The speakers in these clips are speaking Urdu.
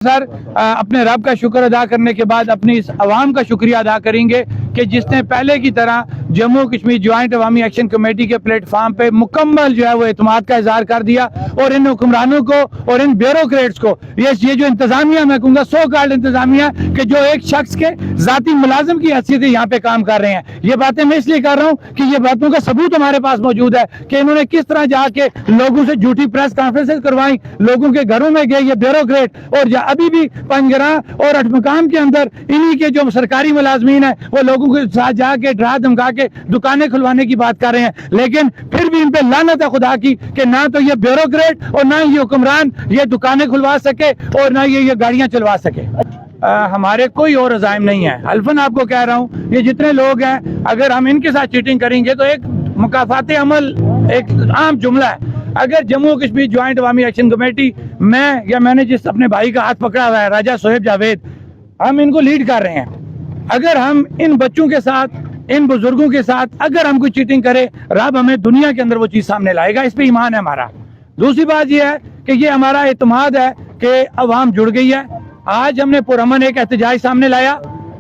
سر اپنے رب کا شکر ادا کرنے کے بعد اپنی اس عوام کا شکریہ ادا کریں گے کہ جس نے پہلے کی طرح جموں کشمیر جوائنٹ عوامی ایکشن کمیٹی کے پلیٹ فارم پہ مکمل جو ہے وہ اعتماد کا اظہار کر دیا اور ان حکمرانوں کو اور ان بیوروکریٹس کو یہ جو انتظامیہ میں کہوں گا سو کالڈ انتظامیہ کہ جو ایک شخص کے ذاتی ملازم کی حیثیت یہاں پہ کام کر رہے ہیں، یہ باتیں میں اس لیے کر رہا ہوں کہ یہ باتوں کا ثبوت ہمارے پاس موجود ہے کہ انہوں نے کس طرح جا کے لوگوں سے جھوٹی پریس کانفرنسز کروائیں، لوگوں کے گھروں میں گئے یہ بیوروکریٹ، اور ابھی بھی پنجگراں اور اٹھمقام کے اندر انہی کے جو سرکاری ملازمین ہیں وہ لوگوں کے ساتھ جا کے ڈرا دھمکا کے دکانیں کھلوانے کی بات کر رہے ہیں، لیکن پھر بھی ان پہ لعنت ہے خدا کی کہ نہ تو یہ بیوروکریٹ اور نہ یہ حکمران یہ دکانیں کھلوا سکے اور نہ یہ گاڑیاں چلوا سکے۔ ہمارے کوئی اور عزائم نہیں ہے، حلفاً آپ کو کہہ رہا ہوں یہ جتنے لوگ ہیں اگر ہم ان کے ساتھ چیٹنگ کریں گے تو ایک مکافات عمل ایک عام جملہ ہے۔ اگر جموں کشمیر جوائنٹ عوامی ایکشن کمیٹی میں نے جس اپنے بھائی کا ہاتھ پکڑا ہوا ہے راجہ صہیب جاوید، ہم ان کو لیڈ کر رہے ہیں، اگر ہم ان بچوں کے ساتھ ان بزرگوں کے ساتھ اگر ہم کوئی چیٹنگ کرے رب ہمیں دنیا کے اندر وہ چیز سامنے لائے گا، اس پہ ایمان ہے ہمارا۔ دوسری بات یہ ہے کہ یہ ہمارا اعتماد ہے کہ عوام جڑ گئی ہے۔ آج ہم نے پرامن ایک احتجاج سامنے لایا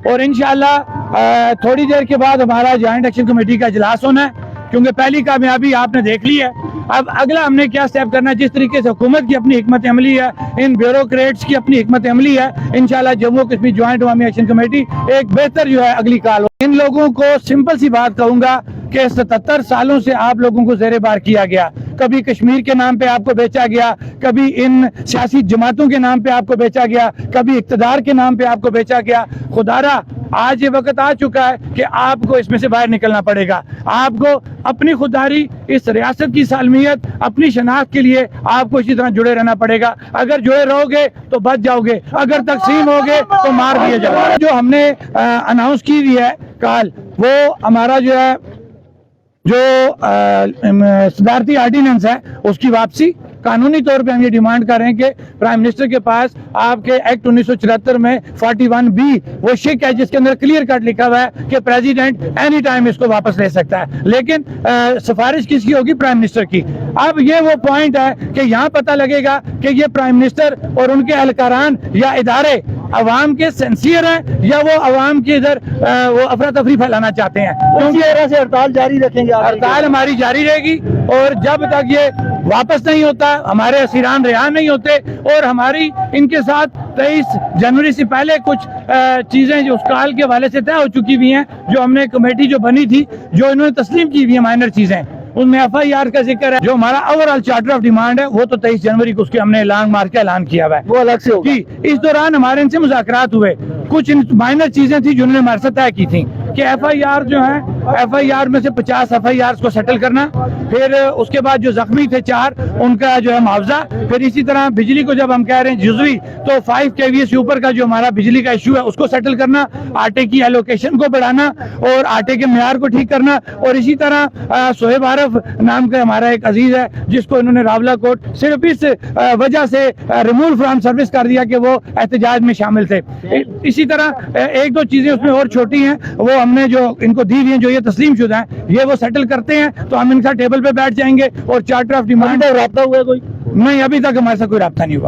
اور انشاءاللہ تھوڑی دیر کے بعد ہمارا جوائنٹ ایکشن کمیٹی کا اجلاس ہونا ہے، کیونکہ پہلی کامیابی آپ نے دیکھ لی ہے۔ اب اگلا ہم نے کیا سٹیپ کرنا ہے، جس طریقے سے حکومت کی اپنی حکمت عملی ہے، ان بیوروکریٹس کی اپنی حکمت عملی ہے، انشاءاللہ جموں کشمیر جوائنٹ عوامی ایکشن کمیٹی ایک بہتر جو ہے اگلی کال ہو۔ ان لوگوں کو سمپل سی بات کہوں گا کہ 77 سالوں سے آپ لوگوں کو زیر بار کیا گیا، کبھی کشمیر کے نام پہ آپ کو بیچا گیا، کبھی ان سیاسی جماعتوں کے نام پہ آپ کو بیچا گیا، کبھی اقتدار کے نام پہ آپ کو بیچا گیا۔ خدارا آج یہ وقت آ چکا ہے کہ آپ کو اس میں سے باہر نکلنا پڑے گا، آپ کو اپنی خودداری اس ریاست کی سالمیت اپنی شناخت کے لیے آپ کو اسی طرح جڑے رہنا پڑے گا۔ اگر جڑے رہو گے تو بچ جاؤ گے، اگر تقسیم ہوگے تو مار دیے جاؤ گے۔ جو ہم نے اناؤنس کی ہوئی ہے کال، وہ ہمارا جو ہے جو صدارتی آرڈیننس ہے اس کی واپسی، قانونی طور پہ ہم یہ ڈیمانڈ کر رہے ہیں کہ پرائم منسٹر کے پاس آپ کے ایکٹ 1974 میں 41B وہ شک ہے جس کے اندر کلیئر کٹ لکھا ہوا ہے کہ پریزیڈنٹ اینی ٹائم اس کو واپس لے سکتا ہے، لیکن سفارش کس کی ہوگی؟ پرائم منسٹر کی۔ اب یہ وہ پوائنٹ ہے کہ یہاں پتہ لگے گا کہ یہ پرائم منسٹر اور ان کے اہلکاران یا ادارے عوام کے سینسیئر ہیں یا وہ عوام کے ادھر وہ افراتفری پھیلانا چاہتے ہیں۔ اسی طرح سے ہڑتال جاری رکھیں گے؟ ہڑتال ہماری جاری رہے گی، اور جب تک یہ واپس نہیں ہوتا، ہمارے اسیران رہا نہیں ہوتے، اور ہماری ان کے ساتھ 23 جنوری سے پہلے کچھ چیزیں جو اس کال کے حوالے سے طے ہو چکی ہوئی ہیں، جو ہم نے کمیٹی جو بنی تھی جو انہوں نے تسلیم کی ہوئی ہیں مائنر چیزیں، ان میں FIR کا ذکر ہے۔ جو ہمارا اوورآل چارٹر آف ڈیمانڈ ہے وہ تو 23 جنوری کو اس کے ہم نے لانگ مارچ کا اعلان کیا ہوا ہے، وہ الگ سے ہوگا۔ جی اس دوران ہمارے ان سے مذاکرات ہوئے، کچھ مائنر چیزیں تھیں جو انہوں نے ہمارے ساتھ طے کی تھیں کہ FIR جو ہیں FIR میں سے 50 FIRs کو سیٹل کرنا، پھر اس کے بعد جو زخمی تھے 4 ان کا جو ہے معاوضہ، پھر اسی طرح بجلی کو جب ہم کہہ رہے ہیں جزوی تو 5 KVA سے اوپر کا جو ہمارا بجلی کا ایشو ہے اس کو سیٹل کرنا، آٹے کی ایلوکیشن کو بڑھانا اور آٹے کے معیار کو ٹھیک کرنا، اور اسی طرح صہیب عارف نام کا ہمارا ایک عزیز ہے جس کو انہوں نے راولہ کوٹ صرف اس وجہ سے ریموو فرام سروس کر دیا کہ وہ احتجاج میں شامل تھے۔ اسی طرح ایک دو چیزیں اس میں اور چھوٹی ہیں وہ ہم نے جو ان کو دی ہوئی ہیں جو یہ تسلیم شدہ ہیں، یہ وہ سیٹل کرتے ہیں تو ہم ان کے ساتھ ٹیبل پہ بیٹھ جائیں گے اور چارٹر آف ڈیمانڈ۔ رابطہ ہوا ہے کوئی؟ نہیں، ابھی تک ہمارے ساتھ کوئی رابطہ نہیں ہوا۔